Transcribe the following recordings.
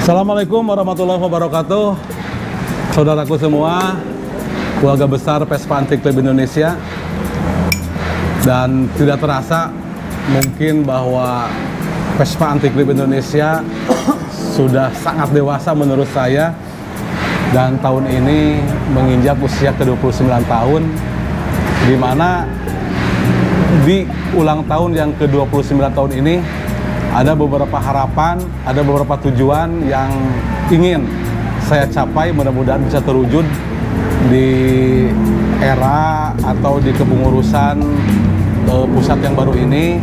Assalamualaikum warahmatullahi wabarakatuh. Saudaraku semua, keluarga besar Vespa Antik Club Indonesia. Dan tidak terasa mungkin bahwa Vespa Antik Club Indonesia sudah sangat dewasa menurut saya. Dan tahun ini menginjak usia ke-29 tahun, di mana di ulang tahun yang ke-29 tahun ini ada beberapa harapan, ada beberapa tujuan yang ingin saya capai, mudah-mudahan bisa terwujud di era atau di kepengurusan pusat yang baru ini.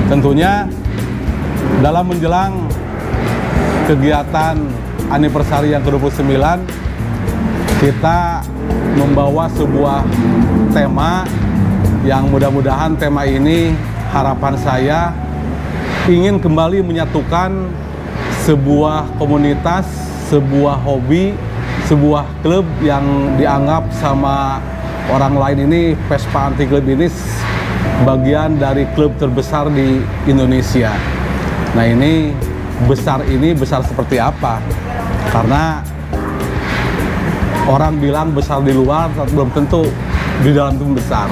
Tentunya dalam menjelang kegiatan anniversary yang ke-29, kita membawa sebuah tema yang mudah-mudahan tema ini, harapan saya, ingin kembali menyatukan sebuah komunitas, sebuah hobi, sebuah klub yang dianggap sama orang lain ini, Vespa Antik Club ini bagian dari klub terbesar di Indonesia. Nah ini besar seperti apa? Karena orang bilang besar di luar, belum tentu di dalam itu besar.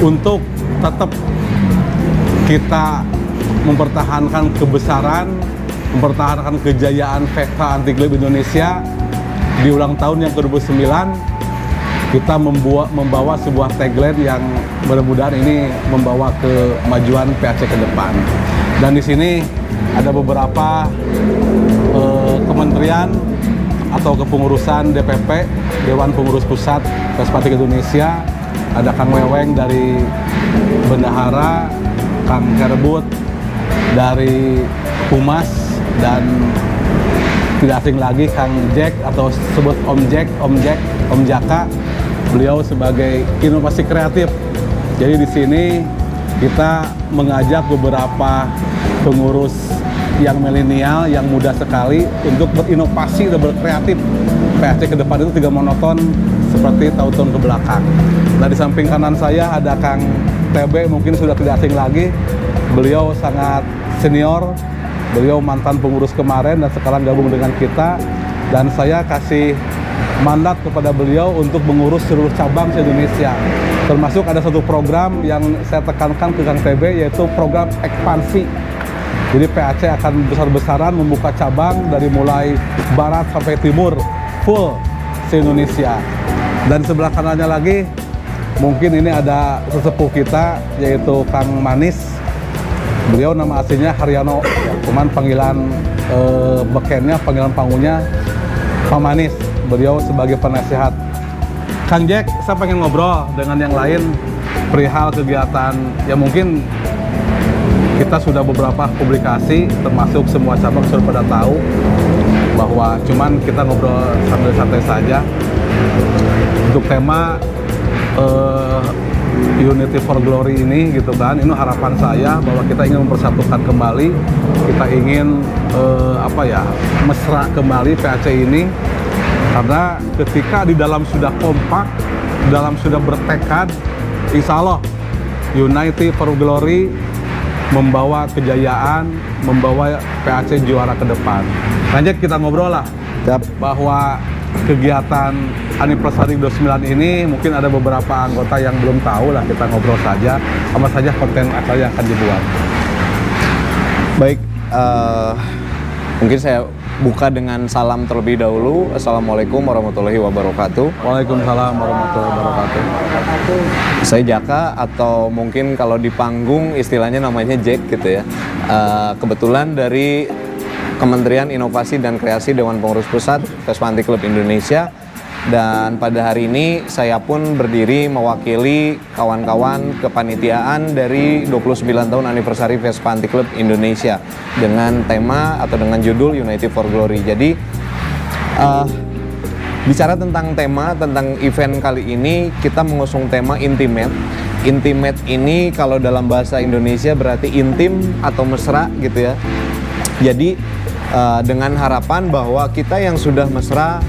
Untuk tetap kita mempertahankan kebesaran, mempertahankan kejayaan Vespa Antik Club Indonesia di ulang tahun yang ke-29, kita membawa sebuah tagline yang mudah-mudahan ini membawa kemajuan PAC ke depan. Dan di sini ada beberapa kementerian atau kepengurusan DPP, Dewan Pengurus Pusat Vespa Antik Indonesia. Ada Kang Weweng dari Bendahara, Kang Herbut dari Humas, dan tidak asing lagi Kang Jack atau sebut Om Jaka. Beliau sebagai inovasi kreatif. Jadi di sini kita mengajak beberapa pengurus yang milenial, yang muda sekali untuk berinovasi dan berkreatif. PAC ke depan itu tidak monoton seperti tahun-tahun ke belakang. Nah di samping kanan saya ada Kang TB, mungkin sudah tidak asing lagi. Beliau sangat senior, beliau mantan pengurus kemarin dan sekarang gabung dengan kita. Dan saya kasih mandat kepada beliau untuk mengurus seluruh cabang se-Indonesia. Termasuk ada satu program yang saya tekankan ke Kang TB, yaitu program ekspansi. Jadi PAC akan besar-besaran membuka cabang dari mulai barat sampai timur, full se-Indonesia. Dan sebelah kanannya lagi, mungkin ini ada sesepuh kita, yaitu Kang Manis. Beliau nama aslinya Haryono, cuman panggilan bekennya, panggilan panggungnya Pak Manis. Beliau sebagai penasehat. Kang Jack, saya pengen ngobrol dengan yang lain perihal kegiatan yang mungkin kita sudah beberapa publikasi, termasuk semua cabang sudah pada tahu bahwa cuman kita ngobrol sambil santai saja. Untuk tema Unity for Glory ini gitu kan, ini harapan saya bahwa kita ingin mempersatukan kembali, kita ingin mesra kembali PAC ini, karena ketika di dalam sudah kompak, di dalam sudah bertekad, insya Allah Unity for Glory membawa kejayaan, membawa PAC juara ke depan. Lanjut kita ngobrol lah. Bahwa kegiatan anniversary 29 ini mungkin ada beberapa anggota yang belum tahu lah, kita ngobrol saja apa saja konten apa yang akan dibuat. Baik, mungkin saya buka dengan salam terlebih dahulu. Assalamualaikum warahmatullahi wabarakatuh. Waalaikumsalam warahmatullahi wabarakatuh. Saya Jaka, atau mungkin kalau di panggung istilahnya namanya Jack gitu ya. Kebetulan dari Kementerian Inovasi dan Kreasi Dewan Pengurus Pusat Vespa Antik Club Indonesia. Dan pada hari ini saya pun berdiri mewakili kawan-kawan kepanitiaan dari 29 tahun anniversary Vespa Antik Club Indonesia dengan tema atau dengan judul Unity for Glory. Jadi bicara tentang tema, tentang event kali ini, kita mengusung tema intimate. Intimate ini kalau dalam bahasa Indonesia berarti intim atau mesra gitu ya. Jadi dengan harapan bahwa kita yang sudah mesra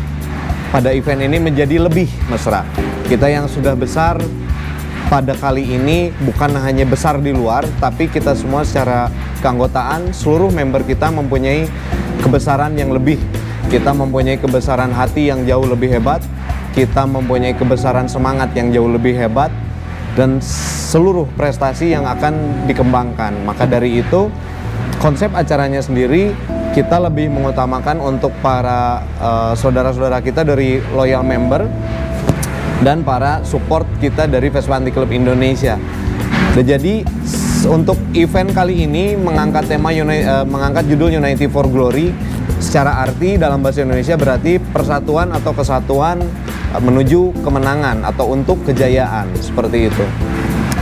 pada event ini menjadi lebih mesra. Kita yang sudah besar pada kali ini bukan hanya besar di luar, tapi kita semua secara keanggotaan, seluruh member kita mempunyai kebesaran yang lebih. Kita mempunyai kebesaran hati yang jauh lebih hebat, kita mempunyai kebesaran semangat yang jauh lebih hebat, dan seluruh prestasi yang akan dikembangkan. Maka dari itu, konsep acaranya sendiri kita lebih mengutamakan untuk para saudara-saudara kita dari loyal member dan para support kita dari Vespa Anti Club Indonesia. Dan jadi untuk event kali ini mengangkat tema mengangkat judul Unity for Glory. Secara arti dalam bahasa Indonesia berarti persatuan atau kesatuan menuju kemenangan atau untuk kejayaan, seperti itu.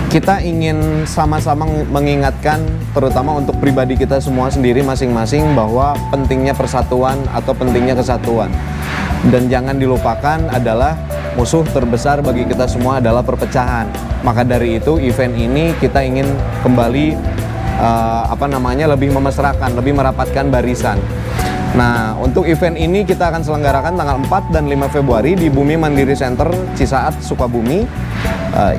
Kita ingin sama-sama mengingatkan, terutama untuk pribadi kita semua sendiri masing-masing, bahwa pentingnya persatuan atau pentingnya kesatuan. Dan jangan dilupakan adalah musuh terbesar bagi kita semua adalah perpecahan. Maka dari itu event ini kita ingin kembali lebih memesrakan, lebih merapatkan barisan. Nah, untuk event ini kita akan selenggarakan tanggal 4 dan 5 Februari di Bumi Mandiri Center Cisaat, Sukabumi.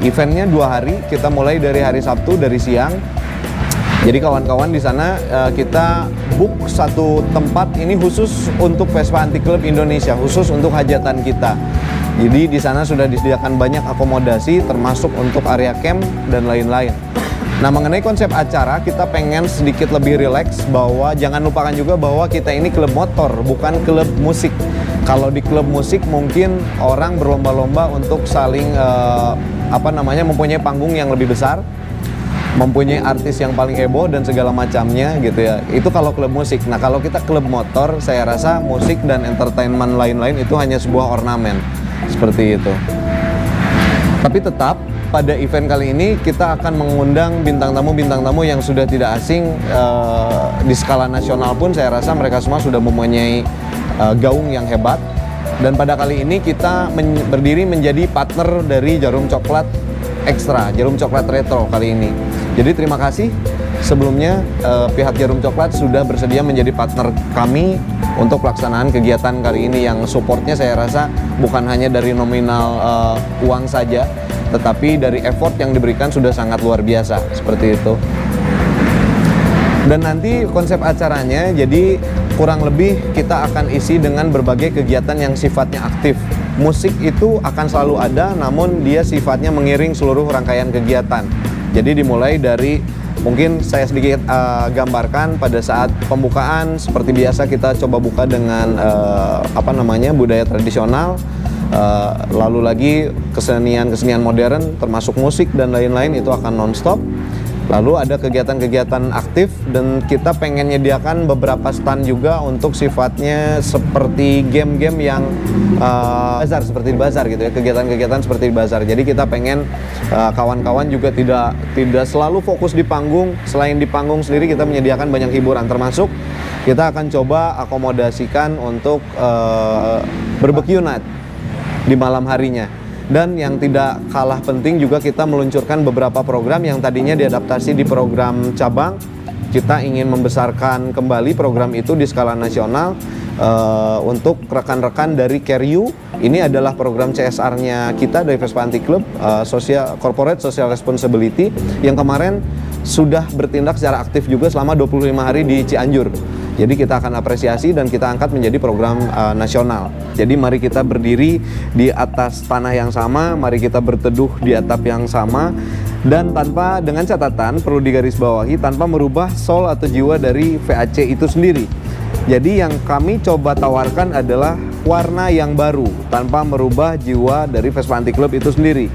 Eventnya 2 hari, kita mulai dari hari Sabtu dari siang. Jadi kawan-kawan di sana kita book satu tempat ini khusus untuk Vespa Anti Club Indonesia, khusus untuk hajatan kita. Jadi di sana sudah disediakan banyak akomodasi termasuk untuk area camp dan lain-lain. Nah, mengenai konsep acara, kita pengen sedikit lebih rileks, bahwa jangan lupakan juga bahwa kita ini klub motor, bukan klub musik. Kalau di klub musik mungkin orang berlomba-lomba untuk saling mempunyai panggung yang lebih besar, mempunyai artis yang paling heboh dan segala macamnya gitu ya. Itu kalau klub musik. Nah, kalau kita klub motor, saya rasa musik dan entertainment lain-lain itu hanya sebuah ornamen. Seperti itu. Tapi tetap pada event kali ini kita akan mengundang bintang tamu yang sudah tidak asing di skala nasional pun saya rasa mereka semua sudah mempunyai gaung yang hebat. Dan pada kali ini kita berdiri menjadi partner dari Jarum Coklat Extra, Jarum Coklat Retro kali ini. Jadi terima kasih sebelumnya pihak Jarum Coklat sudah bersedia menjadi partner kami untuk pelaksanaan kegiatan kali ini, yang supportnya saya rasa bukan hanya dari nominal uang saja, tetapi dari effort yang diberikan sudah sangat luar biasa, seperti itu. Dan nanti konsep acaranya jadi kurang lebih kita akan isi dengan berbagai kegiatan yang sifatnya aktif. Musik itu akan selalu ada, namun dia sifatnya mengiring seluruh rangkaian kegiatan. Jadi dimulai dari, mungkin saya sedikit gambarkan pada saat pembukaan, seperti biasa kita coba buka dengan budaya tradisional, lalu lagi kesenian modern termasuk musik dan lain-lain itu akan non-stop. Lalu ada kegiatan-kegiatan aktif dan kita pengen nyediakan beberapa stand juga untuk sifatnya seperti game-game yang bazar, seperti di bazar gitu ya, kegiatan-kegiatan seperti di bazar. Jadi kita pengen kawan-kawan juga tidak selalu fokus di panggung. Selain di panggung sendiri kita menyediakan banyak hiburan, termasuk kita akan coba akomodasikan untuk barbecue night di malam harinya. Dan yang tidak kalah penting juga kita meluncurkan beberapa program yang tadinya diadaptasi di program cabang. Kita ingin membesarkan kembali program itu di skala nasional untuk rekan-rekan dari CareU. Ini adalah program CSR-nya kita dari Vespa Anti Club, Corporate Social Responsibility, yang kemarin sudah bertindak secara aktif juga selama 25 hari di Cianjur. Jadi kita akan apresiasi dan kita angkat menjadi program nasional. Jadi mari kita berdiri di atas tanah yang sama, mari kita berteduh di atap yang sama, dan dengan catatan perlu digarisbawahi, tanpa merubah soul atau jiwa dari VAC itu sendiri. Jadi yang kami coba tawarkan adalah warna yang baru tanpa merubah jiwa dari Vespa Anti Club itu sendiri.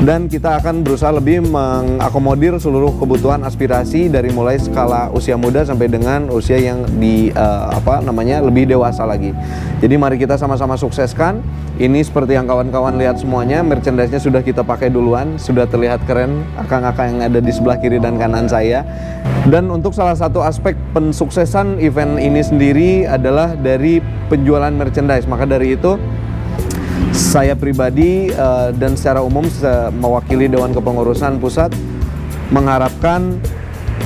Dan kita akan berusaha lebih mengakomodir seluruh kebutuhan aspirasi dari mulai skala usia muda sampai dengan usia yang lebih dewasa lagi. Jadi mari kita sama-sama sukseskan. Ini seperti yang kawan-kawan lihat semuanya, merchandise-nya sudah kita pakai duluan, sudah terlihat keren akang-akang yang ada di sebelah kiri dan kanan saya. Dan untuk salah satu aspek pensuksesan event ini sendiri adalah dari penjualan merchandise. Maka dari itu saya pribadi dan secara umum mewakili Dewan Kepengurusan Pusat mengharapkan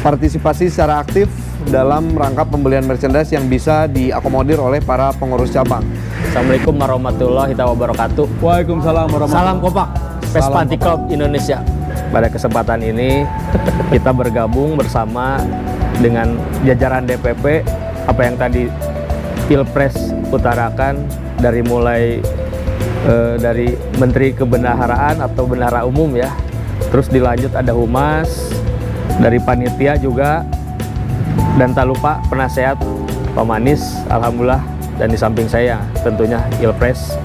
partisipasi secara aktif dalam rangka pembelian merchandise yang bisa diakomodir oleh para pengurus cabang. Assalamualaikum warahmatullahi wabarakatuh. Waalaikumsalam warahmatullahi wabarakatuh. Salam kompak, Vespa Anti Club Indonesia. pada kesempatan ini kita bergabung bersama dengan jajaran DPP, apa yang tadi Pilpres utarakan, dari mulai dari Menteri Kebendaharaan atau Bendahara Umum ya, terus dilanjut ada Humas, dari panitia juga, dan tak lupa penasehat Pak Manis, alhamdulillah, dan di samping saya tentunya Ilpres.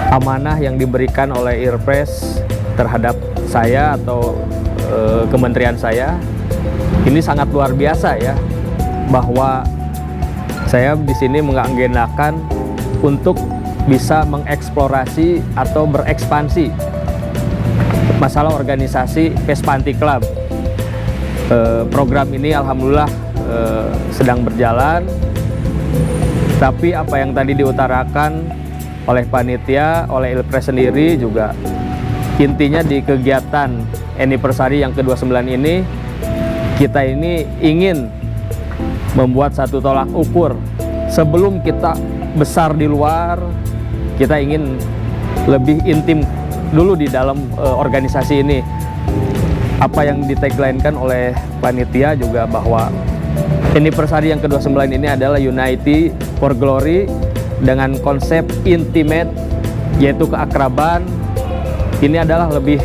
Amanah yang diberikan oleh Ilpres terhadap saya atau kementerian saya ini sangat luar biasa ya, bahwa saya di sini mengagendakan untuk bisa mengeksplorasi atau berekspansi masalah organisasi Vespa Anti Club. Program ini alhamdulillah sedang berjalan, tapi apa yang tadi diutarakan oleh panitia, oleh Ilpres sendiri juga, intinya di kegiatan anniversary yang ke-29 ini, kita ini ingin membuat satu tolak ukur. Sebelum kita besar di luar, kita ingin lebih intim dulu di dalam organisasi ini. Apa yang ditagline-kan oleh panitia juga, bahwa anniversary yang ke-29 ini adalah Unity for Glory dengan konsep intimate, yaitu keakraban. Ini adalah lebih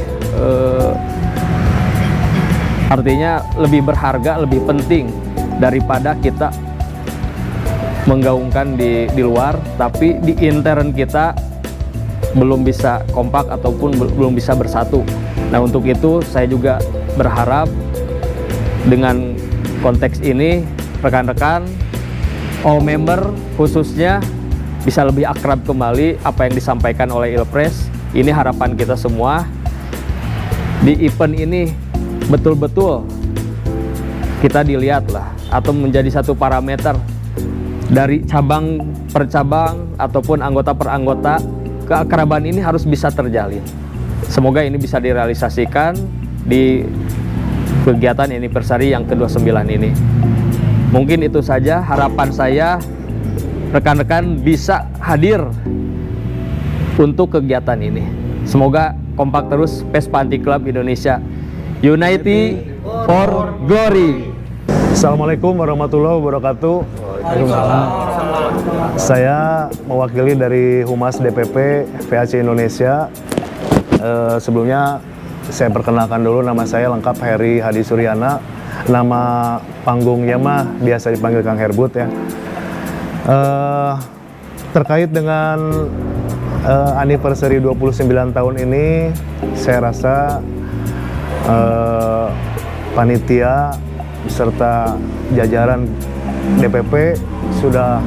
artinya lebih berharga, lebih penting daripada kita menggaungkan di luar, tapi di intern kita belum bisa kompak ataupun belum bisa bersatu. Nah, untuk itu saya juga berharap dengan konteks ini rekan-rekan all member khususnya bisa lebih akrab kembali apa yang disampaikan oleh Ilpres. Ini harapan kita semua. Di event ini betul-betul kita dilihatlah atau menjadi satu parameter dari cabang per cabang ataupun anggota per anggota, keakraban ini harus bisa terjalin. Semoga ini bisa direalisasikan di kegiatan anniversary yang ke-29 ini. Mungkin itu saja harapan saya, rekan-rekan bisa hadir untuk kegiatan ini. Semoga kompak terus Vespa Anti Club Indonesia. Unity for Glory. Assalamualaikum warahmatullahi wabarakatuh. Saya mewakili dari Humas DPP VAC Indonesia. Sebelumnya saya perkenalkan dulu, nama saya lengkap Heri Hadi Suryana. Nama panggungnya mah biasa dipanggil Kang Herbut ya. Terkait dengan anniversary 29 tahun ini, saya rasa panitia beserta jajaran DPP sudah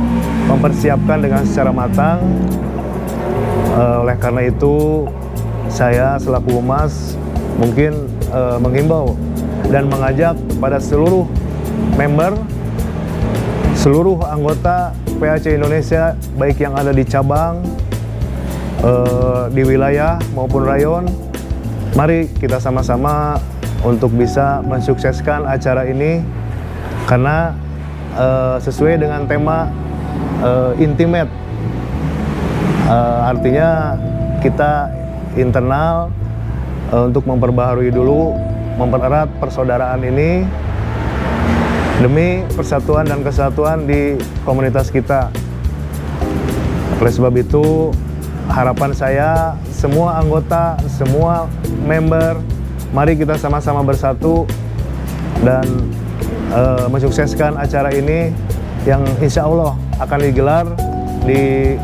mempersiapkan dengan secara matang. Oleh karena itu, saya selaku Humas mungkin menghimbau dan mengajak kepada seluruh member, seluruh anggota VAC Indonesia, baik yang ada di cabang, di wilayah maupun rayon, mari kita sama-sama untuk bisa mensukseskan acara ini, karena sesuai dengan tema intimate, artinya kita internal untuk memperbaharui dulu, mempererat persaudaraan ini demi persatuan dan kesatuan di komunitas kita. Oleh sebab itu, harapan saya semua anggota, semua member, mari kita sama-sama bersatu dan mensukseskan acara ini yang insya Allah akan digelar di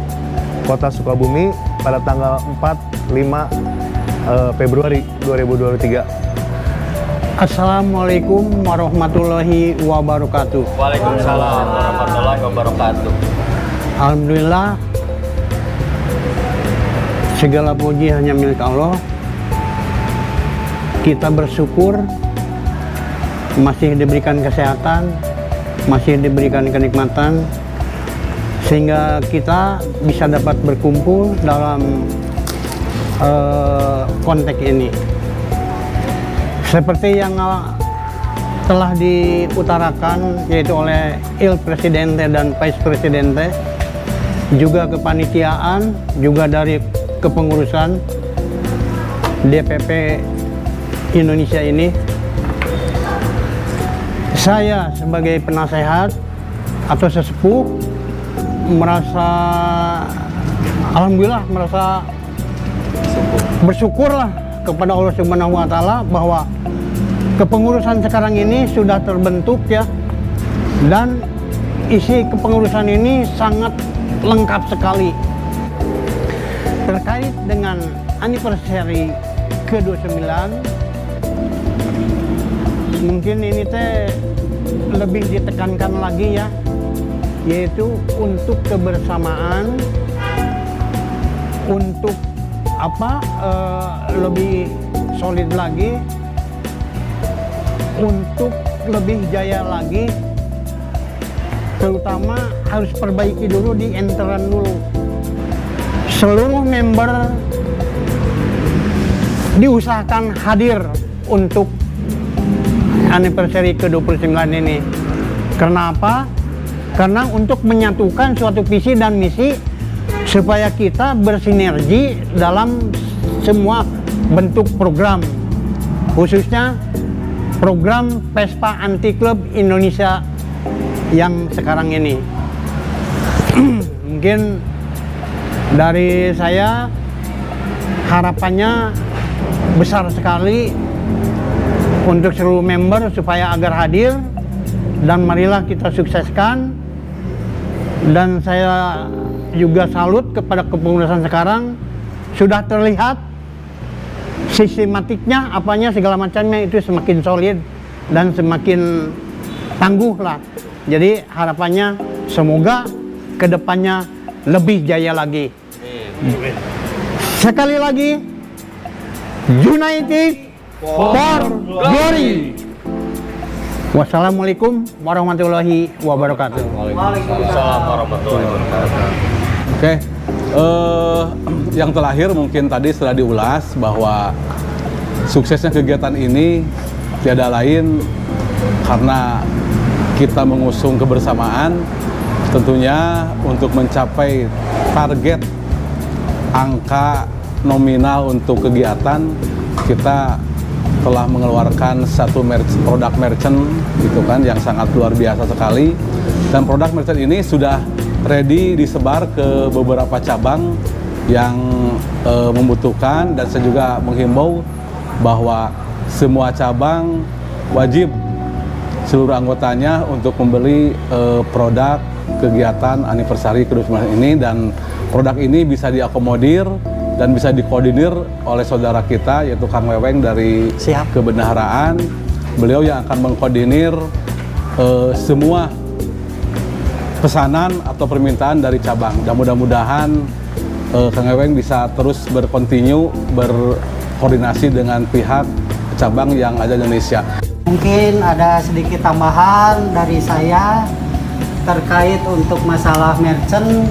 Kota Sukabumi pada tanggal 4-5 Februari 2023. Assalamualaikum warahmatullahi wabarakatuh. Waalaikumsalam warahmatullahi wabarakatuh. Alhamdulillah, segala puji hanya milik Allah. Kita bersyukur masih diberikan kesehatan, masih diberikan kenikmatan, sehingga kita bisa dapat berkumpul dalam konteks ini. Seperti yang telah diutarakan, yaitu oleh Il Presidente dan Vice Presidente, juga kepanitiaan, juga dari kepengurusan DPP Indonesia ini. Saya sebagai penasehat atau sesepuh merasa alhamdulillah merasa bersyukurlah kepada Allah Subhanahu wa taala bahwa kepengurusan sekarang ini sudah terbentuk ya, dan isi kepengurusan ini sangat lengkap sekali terkait dengan anniversary ke-29. Mungkin ini teh lebih ditekankan lagi ya, yaitu untuk kebersamaan, untuk lebih solid lagi, untuk lebih jaya lagi, terutama harus perbaiki dulu di intern dulu. Seluruh member diusahakan hadir untuk anniversary ke-29 ini. Karena apa? Karena untuk menyatukan suatu visi dan misi supaya kita bersinergi dalam semua bentuk program, khususnya program Vespa Anti Club Indonesia yang sekarang ini. Mungkin dari saya harapannya besar sekali untuk seluruh member supaya agar hadir, dan marilah kita sukseskan. Dan saya juga salut kepada kepengurusan sekarang, sudah terlihat sistematiknya apanya segala macamnya itu semakin solid dan semakin tangguh lah. Jadi harapannya semoga kedepannya lebih jaya lagi. Sekali lagi, United for Glory. Wassalamualaikum warahmatullahi wabarakatuh. Waalaikumsalam warahmatullahi wabarakatuh. Oke, yang terakhir mungkin tadi sudah diulas bahwa suksesnya kegiatan ini tiada lain karena kita mengusung kebersamaan, tentunya untuk mencapai target angka nominal untuk kegiatan, kita telah mengeluarkan satu produk merchant gitu kan yang sangat luar biasa sekali, dan produk merchant ini sudah ready disebar ke beberapa cabang yang membutuhkan, dan saya juga menghimbau bahwa semua cabang wajib seluruh anggotanya untuk membeli produk kegiatan anniversary ke-29 ini, dan produk ini bisa diakomodir dan bisa dikoordinir oleh saudara kita yaitu Kang Weweng dari Kebendaharaan. Beliau yang akan mengkoordinir semua pesanan atau permintaan dari cabang, dan mudah-mudahan Kang Weweng bisa terus berkoordinasi dengan pihak cabang yang ada di Indonesia. Mungkin ada sedikit tambahan dari saya terkait untuk masalah merchant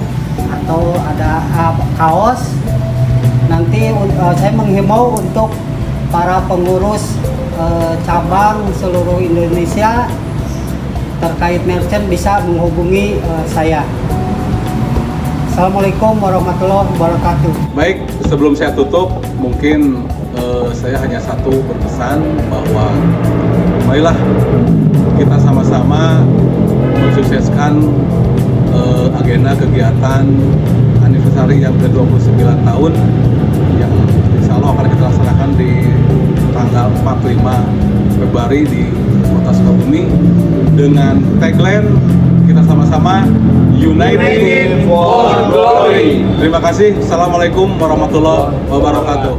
atau ada kaos. Nanti saya menghimbau untuk para pengurus cabang seluruh Indonesia terkait merchant bisa menghubungi saya. Assalamualaikum warahmatullahi wabarakatuh. Baik, sebelum saya tutup, mungkin saya hanya satu berpesan bahwa marilah kita sama-sama mensukseskan agenda kegiatan anniversary yang ke-29 tahun yang insya Allah akan kita laksanakan di tanggal 4-5 Februari di Kota Sukabumi dengan tagline kita sama-sama United for Glory. Terima kasih. Assalamualaikum warahmatullahi wabarakatuh.